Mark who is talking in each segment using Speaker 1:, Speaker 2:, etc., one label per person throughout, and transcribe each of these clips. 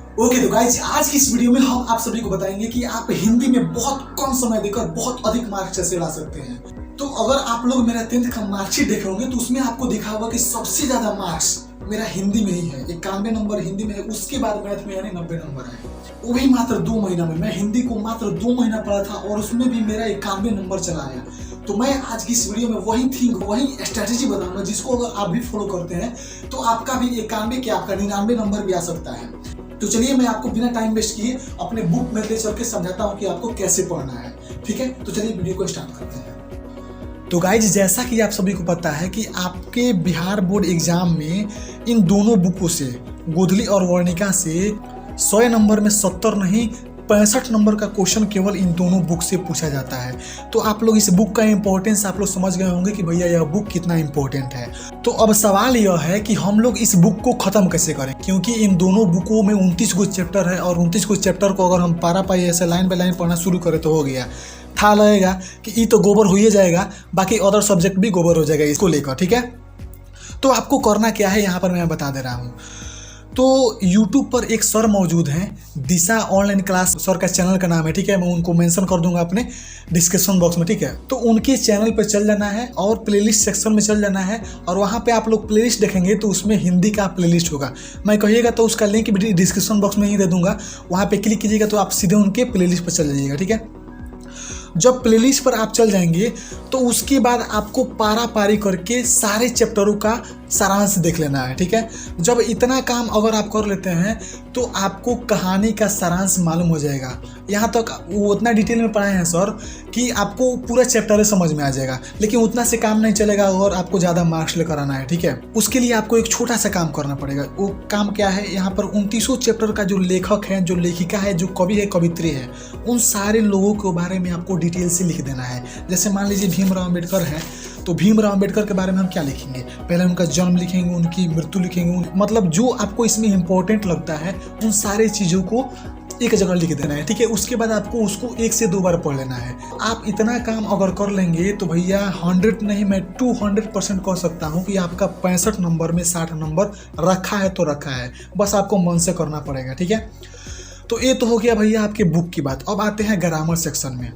Speaker 1: Okay तो guys आज की इस वीडियो में हम आप सभी को बताएंगे कि आप हिंदी में बहुत कम समय देकर बहुत अधिक मार्क्स कैसे ला सकते हैं। तो अगर आप लोग मेरा 10th का मार्कशीट देखे होंगे तो उसमें आपको दिखा होगा कि सबसे ज्यादा मार्क्स मेरा हिंदी में ही है, 91 नंबर हिंदी में है। उसके बाद मैथ में यानी 90 नंबर है, वो भी मात्र 2 महीना में। मैं हिंदी को मात्र 2 महीना पढ़ा था और उसमें भी मेरा 91 नंबर चला आया। तो मैं आज की इस वीडियो में वही स्ट्रेटेजी बताऊंगा जिसको अगर आप भी फॉलो करते हैं तो आपका भी 91 क्या आपका 99 नंबर भी आ सकता है। तो चलिए मैं आपको बिना टाइम वेस्ट किए अपने बुक में ले चल के समझाता हूँ कि आपको कैसे पढ़ना है। ठीक है, तो चलिए वीडियो को स्टार्ट करते हैं। तो गाइज जैसा कि आप सभी को पता है कि आपके बिहार बोर्ड एग्जाम में इन दोनों बुकों से गोधली और वर्णिका से 100 नंबर में 70 नहीं 65 नंबर का क्वेश्चन केवल इन दोनों बुक से पूछा जाता है। तो आप लोग इस बुक का इंपॉर्टेंस आप लोग समझ गए होंगे कि भैया यह बुक कितना इंपॉर्टेंट है। तो अब सवाल यह है कि हम लोग इस बुक को खत्म कैसे करें, क्योंकि इन दोनों बुकों में 29 गो चैप्टर है और 29 गो चैप्टर को अगर हम पारा पाई ऐसे लाइन बाय लाइन पढ़ना शुरू करें तो हो गया, था लगेगा कि ये तो गोबर हो ही जाएगा, बाकी अदर सब्जेक्ट भी गोबर हो जाएगा इसको लेकर। ठीक है, तो आपको करना क्या है यहाँ पर मैं बता दे रहा हूँ। तो YouTube पर एक सर मौजूद हैं, दिशा ऑनलाइन क्लास सर का चैनल का नाम है। ठीक है, मैं उनको मेंशन कर दूंगा अपने डिस्क्रिप्शन बॉक्स में। ठीक है, तो उनके चैनल पर चल जाना है और प्लेलिस्ट सेक्शन में चल जाना है और वहाँ पे आप लोग प्लेलिस्ट देखेंगे तो उसमें हिंदी का प्लेलिस्ट होगा। मैं कहिएगा तो उसका लिंक भी डिस्क्रिप्शन बॉक्स में ही दे दूंगा, वहाँ पे क्लिक कीजिएगा तो आप सीधे उनके प्लेलिस्ट पर चल जाइएगा। ठीक है, जब प्लेलिस्ट पर आप चल जाएंगे तो उसके बाद आपको पारा पारी करके सारे चैप्टरों का सारांश देख लेना है। ठीक है, जब इतना काम अगर आप कर लेते हैं तो आपको कहानी का सारांश मालूम हो जाएगा। यहाँ तक वो उतना डिटेल में पढ़ाए हैं सर कि आपको पूरा चैप्टर समझ में आ जाएगा, लेकिन उतना से काम नहीं चलेगा और आपको ज़्यादा मार्क्स लेकर आना है। ठीक है, उसके लिए आपको एक छोटा सा काम करना पड़ेगा। वो काम क्या है, यहाँ पर 29 चैप्टर का जो लेखक है, जो लेखिका है, जो कवि है, कवित्री है, उन सारे लोगों के बारे में आपको डिटेल से लिख देना है। जैसे मान लीजिए भीमराव अम्बेडकर है, तो भीमराव अम्बेडकर के बारे में हम क्या लिखेंगे, पहले उनका जन्म लिखेंगे, उनकी मृत्यु लिखेंगे, मतलब जो आपको इसमें इंपॉर्टेंट लगता है उन सारे चीज़ों को एक जगह लिख देना है। ठीक है, उसके बाद आपको उसको 1 से 2 बार पढ़ लेना है। आप इतना काम अगर कर लेंगे तो भैया 100 नहीं मैं 200% कह सकता हूँ कि आपका 65 नंबर में 60 नंबर रखा है तो रखा है, बस आपको मन से करना पड़ेगा। ठीक है, तो ये तो हो गया भैया आपके बुक की बात। अब आते हैं ग्रामर सेक्शन में।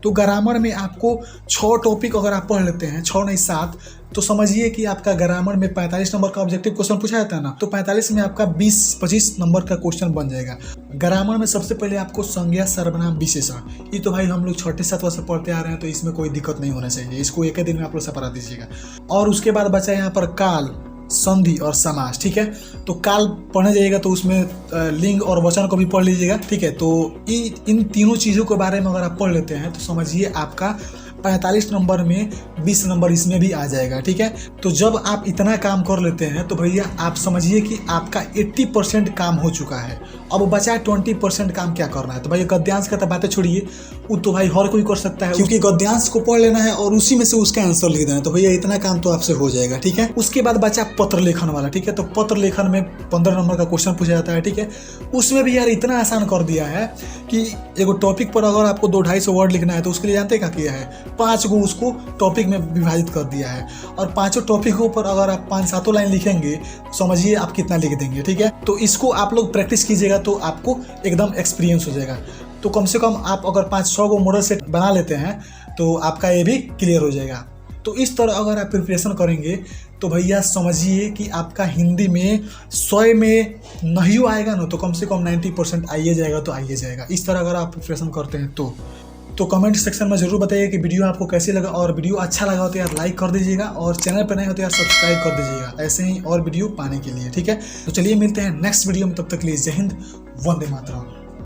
Speaker 1: तो ग्रामर में आपको 6 टॉपिक अगर आप पढ़ लेते हैं, 6 नहीं 7, तो समझिए कि आपका ग्रामर में 45 नंबर का ऑब्जेक्टिव क्वेश्चन पूछा जाता है ना, तो 45 में आपका 20-25 नंबर का क्वेश्चन बन जाएगा। ग्रामर में सबसे पहले आपको संज्ञा सर्वनाम विशेषण, ये तो भाई हम लोग 6-7 से पढ़ते आ रहे हैं तो इसमें कोई दिक्कत नहीं होना चाहिए, इसको एक ही दिन में आप लोग से पढ़ा दीजिएगा। और उसके बाद बचा यहाँ पर काल, संधि और समास। ठीक है, तो काल पढ़ने जाइएगा तो उसमें लिंग और वचन को भी पढ़ लीजिएगा। ठीक है, तो इन तीनों चीज़ों के बारे में अगर आप पढ़ लेते हैं तो समझिए आपका 45 नंबर में 20 नंबर इसमें भी आ जाएगा। ठीक है, तो जब आप इतना काम कर लेते हैं तो भैया आप समझिए कि आपका 80% काम हो चुका है। अब बचा 20% काम क्या करना है। तो भाई गद्यांश का तो बातें छोड़िए, वो तो भाई हर कोई कर सकता है, क्योंकि गद्यांश को पढ़ लेना है और उसी में से उसका आंसर लिख देना है। तो भैया इतना काम तो आपसे हो जाएगा। ठीक है, उसके बाद बचा पत्र लेखन वाला। ठीक है, तो पत्र लेखन में 15 नंबर का क्वेश्चन पूछा जाता है। ठीक है, उसमें भी यार इतना आसान कर दिया है कि एगो टॉपिक पर अगर आपको 200-250 वर्ड लिखना है तो उसके लिए जानते क्या किया है, 5 गो उसको टॉपिक में विभाजित कर दिया है और 5 टॉपिकों पर अगर आप 5-7 लाइन लिखेंगे समझिए आप कितना लिख देंगे। ठीक है, तो इसको आप लोग प्रैक्टिस कीजिएगा तो आपको एकदम एक्सपीरियंस हो जाएगा। तो कम से कम आप अगर 5-6 गो मॉडल सेट बना लेते हैं तो आपका ये भी क्लियर हो जाएगा। तो इस तरह अगर आप प्रिपरेशन करेंगे तो भैया समझिए कि आपका हिंदी में 100 में नहीं आएगा ना तो कम से कम 90% आइए जाएगा तो आइए जाएगा। इस तरह अगर आप प्रिपरेशन करते हैं तो कमेंट सेक्शन में जरूर बताइए कि वीडियो आपको कैसे लगा, और वीडियो अच्छा लगा हो तो यार लाइक कर दीजिएगा और चैनल पर नए हो तो यार सब्सक्राइब कर दीजिएगा ऐसे ही और वीडियो पाने के लिए। ठीक है, तो चलिए मिलते हैं नेक्स्ट वीडियो में, तब तक के लिए जय हिंद, वंदे मातरम।